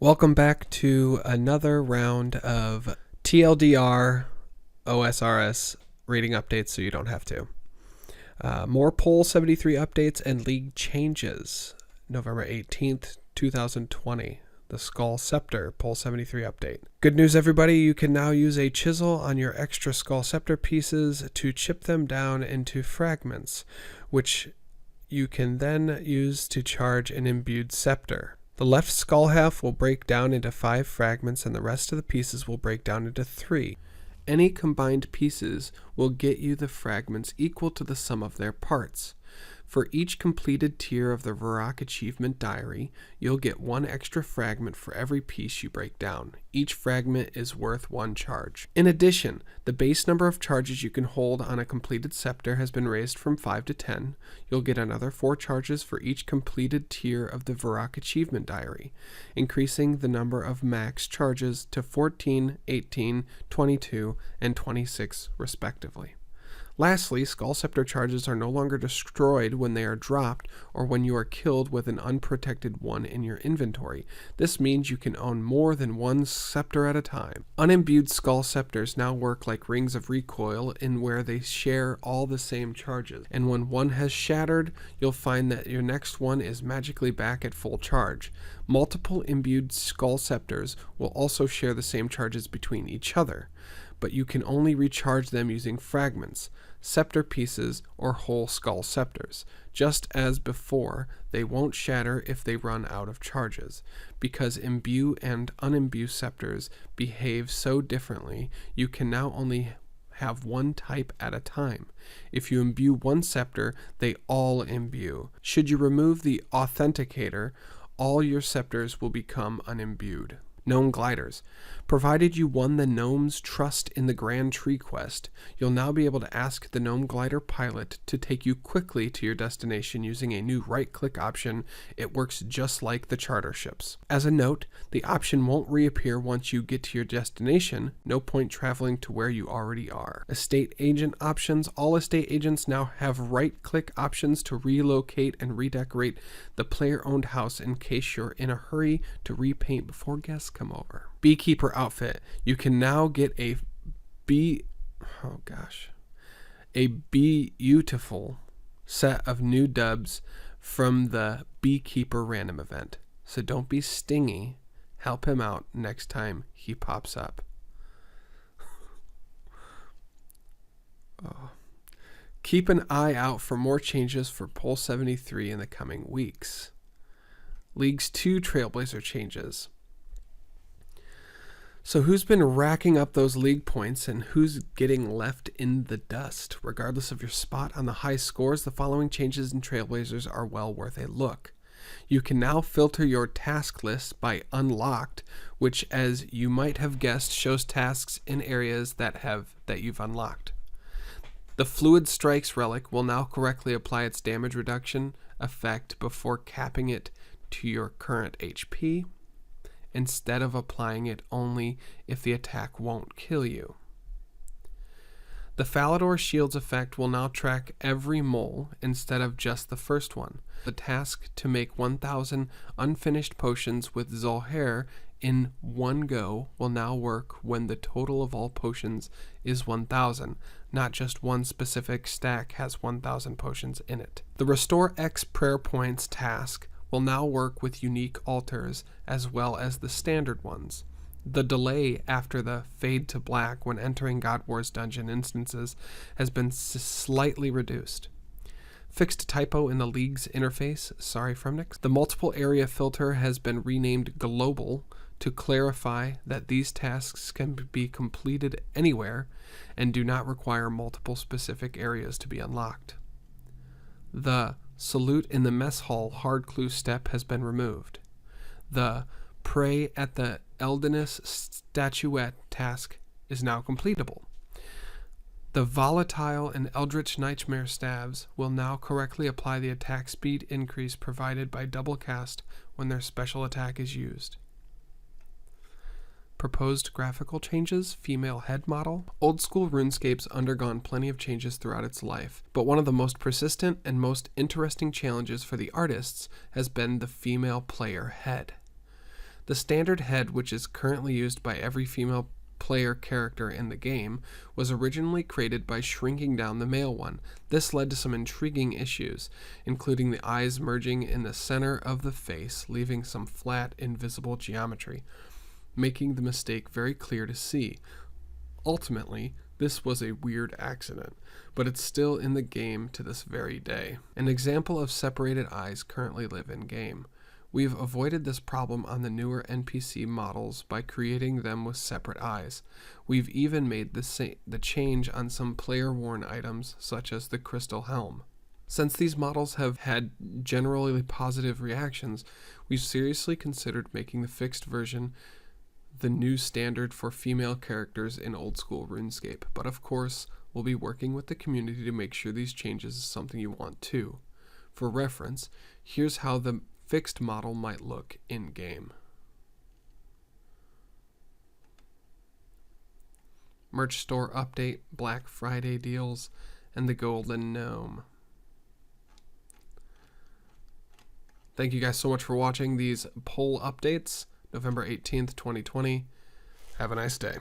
Welcome back to another round of Tldr-Osrs rating updates so you don't have to. More Poll 73 updates and league changes. November 18th, 2020. The Skull Scepter Poll 73 update. Good news, everybody. You can now use a chisel on your extra Skull Scepter pieces to chip them down into fragments, which you can then use to charge an imbued scepter. The left skull half will break down into 5 fragments and the rest of the pieces will break down into 3. Any combined pieces will get you the fragments equal to the sum of their parts. For each completed tier of the Varrock Achievement Diary, you'll get 1 extra fragment for every piece you break down. Each fragment is worth 1 charge. In addition, the base number of charges you can hold on a completed scepter has been raised from 5 to 10. You'll get another 4 charges for each completed tier of the Varrock Achievement Diary, increasing the number of max charges to 14, 18, 22, and 26 respectively. Lastly, Skull Scepter charges are no longer destroyed when they are dropped or when you are killed with an unprotected one in your inventory. This means you can own more than 1 scepter at a time. Unimbued Skull Scepters now work like rings of recoil in where they share all the same charges, and when one has shattered, you'll find that your next one is magically back at full charge. Multiple imbued Skull Scepters will also share the same charges between each other, but you can only recharge them using fragments, scepter pieces, or whole skull scepters. Just as before, they won't shatter if they run out of charges. Because imbue and unimbue scepters behave so differently, you can now only have 1 type at a time. If you imbue 1 scepter, they all imbue. Should you remove the authenticator, all your scepters will become unimbued. Gnome Gliders. Provided you won the Gnome's Trust in the Grand Tree quest, you'll now be able to ask the Gnome Glider pilot to take you quickly to your destination using a new right-click option. It works just like the charter ships. As a note, the option won't reappear once you get to your destination. No point traveling to where you already are. Estate Agent options. All estate agents now have right-click options to relocate and redecorate the player-owned house in case you're in a hurry to repaint before guests come over. Beekeeper outfit. You can now get a beautiful set of new dubs from the Beekeeper random event. So don't be stingy. Help him out next time he pops up. Keep an eye out for more changes for Poll 73 in the coming weeks. Leagues 2 Trailblazer changes. So who's been racking up those league points and who's getting left in the dust? Regardless of your spot on the high scores, the following changes in Trailblazers are well worth a look. You can now filter your task list by unlocked, which, as you might have guessed, shows tasks in areas that you've unlocked. The Fluid Strikes relic will now correctly apply its damage reduction effect before capping it to your current HP, instead of applying it only if the attack won't kill you. The Falador Shield's effect will now track every mole instead of just the first one. The task to make 1,000 unfinished potions with Zolhair in one go will now work when the total of all potions is 1,000, not just one specific stack has 1,000 potions in it. The Restore X Prayer Points task will now work with unique altars as well as the standard ones. The delay after the fade to black when entering God War's dungeon instances has been slightly reduced. Fixed typo in the League's interface, sorry Fremnix. The multiple area filter has been renamed Global to clarify that these tasks can be completed anywhere and do not require multiple specific areas to be unlocked. The Salute in the Mess Hall hard clue step has been removed. The Pray at the Eldinus Statuette task is now completable. The Volatile and Eldritch Nightmare staves will now correctly apply the attack speed increase provided by double cast when their special attack is used. Proposed graphical changes, female head model. Old school RuneScape's undergone plenty of changes throughout its life, but one of the most persistent and most interesting challenges for the artists has been the female player head. The standard head, which is currently used by every female player character in the game, was originally created by shrinking down the male one. This led to some intriguing issues, including the eyes merging in the center of the face, leaving some flat, invisible geometry, making the mistake very clear to see. Ultimately, this was a weird accident, but it's still in the game to this very day. An example of separated eyes currently live in game. We've avoided this problem on the newer NPC models by creating them with separate eyes. We've even made the change on some player-worn items, such as the Crystal Helm. Since these models have had generally positive reactions, we've seriously considered making the fixed version the new standard for female characters in old school RuneScape, but of course, we'll be working with the community to make sure these changes is something you want too. For reference, here's how the fixed model might look in-game. Merch store update, Black Friday deals, and the Golden Gnome. Thank you guys so much for watching these poll updates, November 18th, 2020. Have a nice day.